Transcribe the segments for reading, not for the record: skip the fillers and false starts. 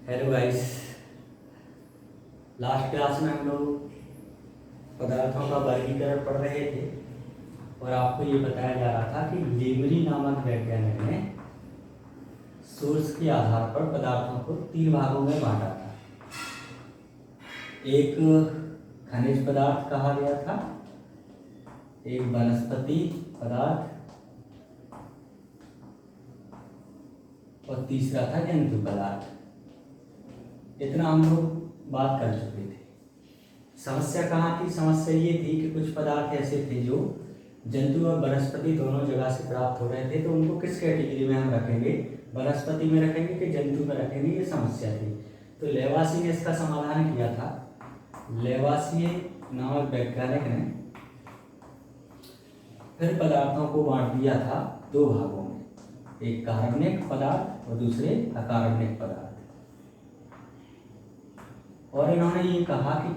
Hello guys. Last class में हम लोग पदार्थों का वर्गीकरण पढ़ रहे थे और आपको ये बताया जा रहा था कि लेमरी नामक वैज्ञानिक ने सोर्स के आधार पर पदार्थों को 3 भागों में बांटा था। एक खनिज पदार्थ कहा गया था, एक वनस्पति पदार्थ और तीसरा था जंतु पदार्थ। इतना हम लोग बात कर चुके थे। समस्या कहाँ थी? समस्या ये थी कि कुछ पदार्थ ऐसे थे जो जंतु और वनस्पति दोनों जगह से प्राप्त हो रहे थे, तो उनको किस कैटेगरी में हम रखेंगे? वनस्पति में रखेंगे कि जंतु में रखेंगे? ये समस्या थी। तो लेवासी ने इसका समाधान किया था। लेवासी नामक वैज्ञानिक ने फिर पदार्थों को बांट दिया था 2 भागों में, एक कार्बनिक पदार्थ और दूसरे अकार्बनिक पदार्थ। और इन्होंने ये कहा कि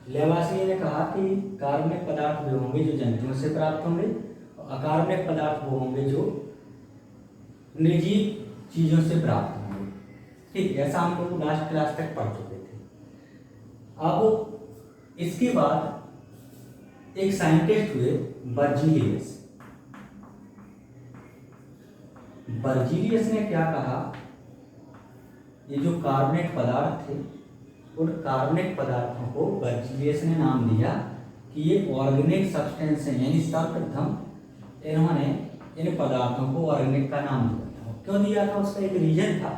लेवासी ने कहा कि कार्बनिक पदार्थ वे होंगे जो जंतुओं से प्राप्त होंगे और अकार्बनिक पदार्थ वो होंगे जो निर्जीव चीजों से प्राप्त होंगे। ठीक, ऐसा हम लोग लास्ट क्लास तक पढ़ चुके थे। अब इसके बाद एक साइंटिस्ट हुए बर्जीलियस। बर्जीलियस ने क्या कहा? ये जो कार्बनिक पदार्थ थे, उन कार्बनिक पदार्थों को बर्जीलियस ने नाम दिया कि ये ऑर्गेनिक सब्सटेंस हैं, यानी सर्वप्रथम इन्होंने इन पदार्थों को ऑर्गेनिक का नाम दिया था। क्यों दिया था? उसका एक रीजन था।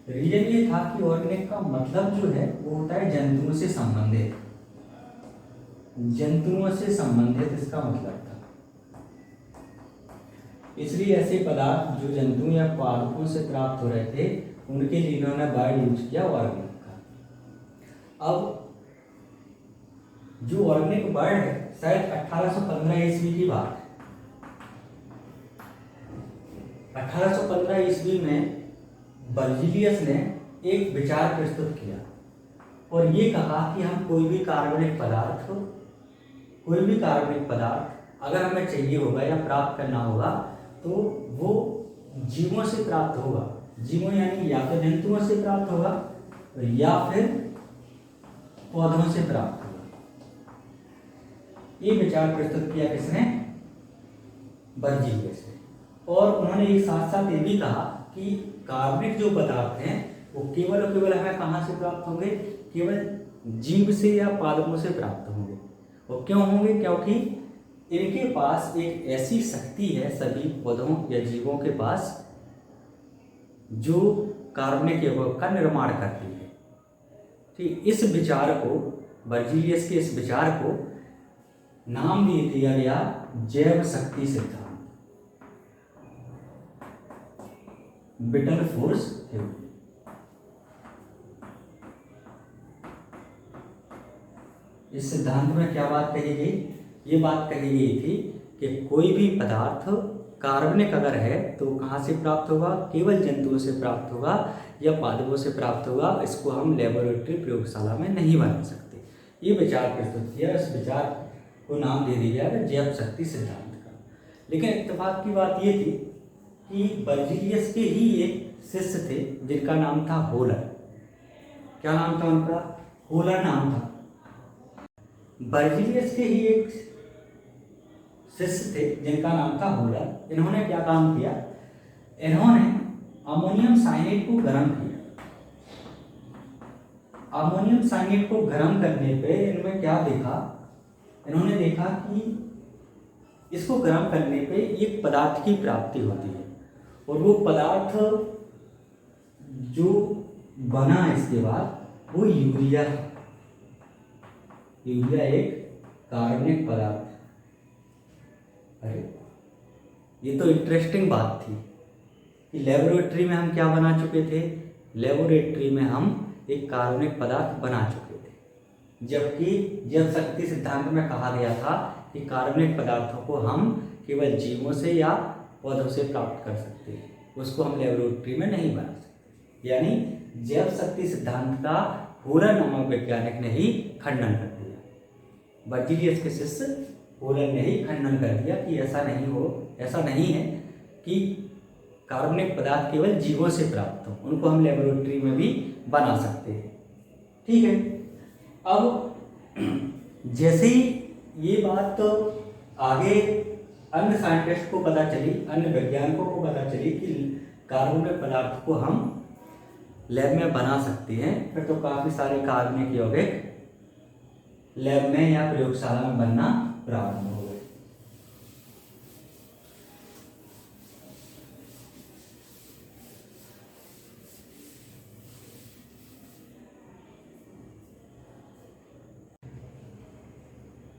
रीजन ये था कि ऑर्गेनिक का मतलब जो है वो होता है जंतुओं से संबंधित। जंतुओं से संबंधित इसका मतलब था। इसलिए ऐसे पदार्थ जो जंतु या पादपों से प्राप्त हो रहे थे उनके लिए इन्होंने वर्ड यूज किया ऑर्गेनिक का। अब जो ऑर्गेनिक वर्ड है शायद 1815 ईस्वी की बात है। 1815 ईस्वी में बर्जीलियस ने एक विचार प्रस्तुत किया और ये कहा कि हम कोई भी कार्बनिक पदार्थ अगर हमें चाहिए होगा या प्राप्त करना होगा तो वो जीवों से प्राप्त होगा। जीवों यानी या तो जंतुओं से प्राप्त होगा या फिर पौधों से प्राप्त होगा। ये विचार प्रस्तुत किया किसने? बर्जीलियस ने। और उन्होंने एक साथ साथ ये भी कहा कि कार्बनिक जो पदार्थ हैं वो केवल और केवल हमें कहाँ से प्राप्त होंगे? केवल जीव से या पादपों से प्राप्त होंगे। और क्यों होंगे? क्योंकि इनके पास एक ऐसी शक्ति है सभी पौधों या जीवों के पास जो कार्बनिक यौगिक का निर्माण करती है। ठीक, इस विचार को, बर्जीलियस के इस विचार को नाम दिया गया जैव शक्ति सिद्धांत, विटल फोर्स थ्योरी। इस सिद्धांत में क्या बात कही गई? ये बात कही गई थी कि कोई भी पदार्थ कार्बनिक अगर है तो कहाँ से प्राप्त होगा? केवल जंतुओं से प्राप्त होगा या पादपों से प्राप्त होगा। इसको हम लेबोरेटरी प्रयोगशाला में नहीं बना सकते। ये विचार प्रस्तुत किया। इस विचार को नाम दे दिया गया जैव शक्ति सिद्धांत का। लेकिन इत्तेफाक की बात ये थी कि बर्जीलियस के ही एक शिष्य थे जिनका नाम था होलर। क्या नाम था उनका? होलर नाम था। बर्जीलियस के ही एक शिष्य थे जिनका नाम था होलर। इन्होंने क्या काम किया? इन्होंने अमोनियम साइनेट को गर्म किया। अमोनियम साइनेट को गर्म करने पे इनमें क्या देखा? इन्होंने देखा कि इसको गर्म करने पे एक पदार्थ की प्राप्ति होती है और वो पदार्थ जो बना इसके बाद वो यूरिया है। यूरिया एक कार्बनिक पदार्थ। अरे ये तो इंटरेस्टिंग बात थी कि लेबोरेटरी में हम क्या बना चुके थे? लेबोरेटरी में हम एक कार्बनिक पदार्थ बना चुके थे, जबकि जैव शक्ति सिद्धांत में कहा गया था कि कार्बनिक पदार्थों को हम केवल जीवों से या पौधों से प्राप्त कर सकते हैं, उसको हम लेबोरेटरी में नहीं बना सकते। यानी जैव शक्ति सिद्धांत का होलर नामक वैज्ञानिक ने ही खंडन कर दिया। बर्जीलियस के शिष्य होलर ने ही खंडन कर दिया कि ऐसा नहीं है कि कार्बनिक पदार्थ केवल जीवों से प्राप्त हो, उनको हम लेबोरेटरी में भी बना सकते हैं। ठीक है। अब जैसे ही ये बात तो आगे अन्य साइंटिस्ट को पता चली, अन्य वैज्ञानिकों को पता चली कि कार्बनिक पदार्थ को हम लैब में बना सकते हैं, फिर तो काफ़ी सारे कार्बनिक यौगिक लैब में या प्रयोगशाला में बनना प्रारंभ हो गए।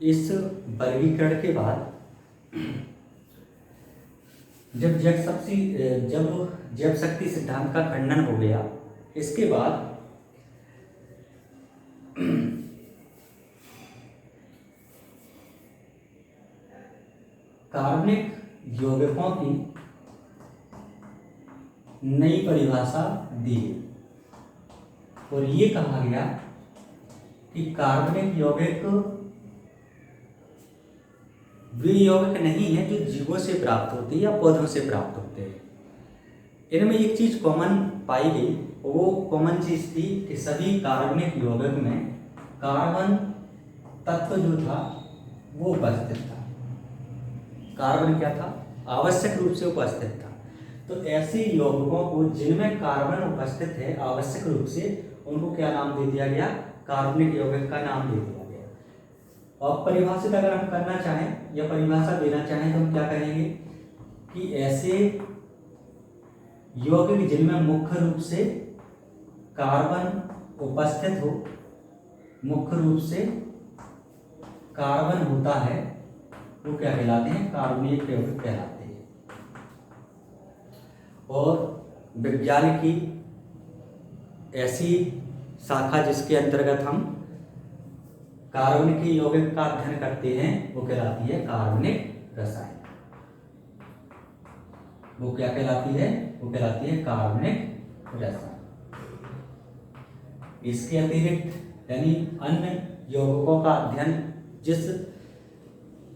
इस वर्गीकरण के बाद जब जैव शक्ति सिद्धांत का खंडन हो गया, इसके बाद कार्बनिक यौगिकों की नई परिभाषा दी गई और ये कहा गया कि कार्बनिक यौगिक वे यौगिक नहीं है जो जीवों से प्राप्त होते हैं या पौधों से प्राप्त होते हैं। इनमें एक चीज कॉमन पाई गई, वो कॉमन चीज थी कि सभी कार्बनिक यौगिक में कार्बन तत्व जो था वो उपस्थित था। कार्बन क्या था? आवश्यक रूप से उपस्थित था। तो ऐसे यौगिकों को जिनमें कार्बन उपस्थित है आवश्यक रूप से, उनको क्या नाम दे दिया गया? कार्बनिक यौगिक का नाम दे दिया गया। और परिभाषित अगर हम करना चाहें या परिभाषा देना चाहें तो हम क्या कहेंगे कि ऐसे यौगिक जिनमें मुख्य रूप से कार्बन उपस्थित हो, मुख्य रूप से कार्बन होता है, वो क्या कहलाते हैं? कार्बनिक यौगिक कहलाते हैं। और विज्ञान की ऐसी शाखा जिसके अंतर्गत हम कार्बनिक यौगिक का अध्ययन करते हैं वो कहलाती है कार्बनिक रसायन। वो क्या कहलाती है? वो कहलाती है कार्बनिक रसायन। इसके अतिरिक्त यानी अन्य यौगिकों का अध्ययन जिस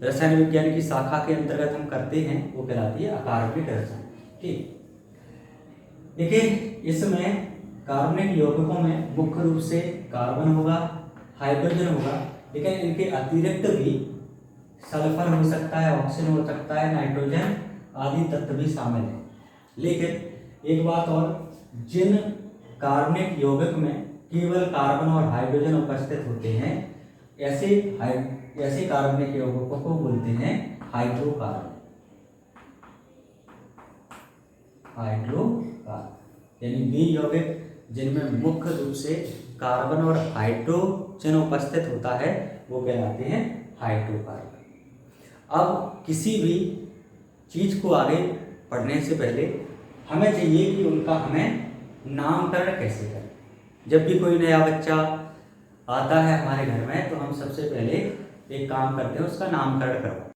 रसायन विज्ञान की शाखा के अंतर्गत हम करते हैं वो कहलाती है अकार्बनिक रसायन। ठीक, देखिए इसमें कार्बनिक यौगिकों में मुख्य रूप से कार्बन होगा, हाइड्रोजन होगा, लेकिन इनके अतिरिक्त भी सल्फर हो सकता है, ऑक्सीजन हो सकता है, नाइट्रोजन आदि तत्व भी शामिल हैं। लेकिन एक बात और, जिन कार्बनिक यौगिक में केवल कार्बन और हाइड्रोजन उपस्थित होते हैं ऐसे कार्बनिक यौगिकों को बोलते हैं हाइड्रोकार्बन। यानी वे यौगिक जिनमें मुख्य रूप से कार्बन और हाइड्रोजन उपस्थित होता है वो कहलाते हैं हाइड्रोकार्बन। अब किसी भी चीज को आगे पढ़ने से पहले हमें चाहिए कि उनका हमें नामकरण कैसे करें। जब भी कोई नया बच्चा आता है हमारे घर में तो हम सबसे पहले एक काम करते हैं, उसका नामकरण करवाते हैं।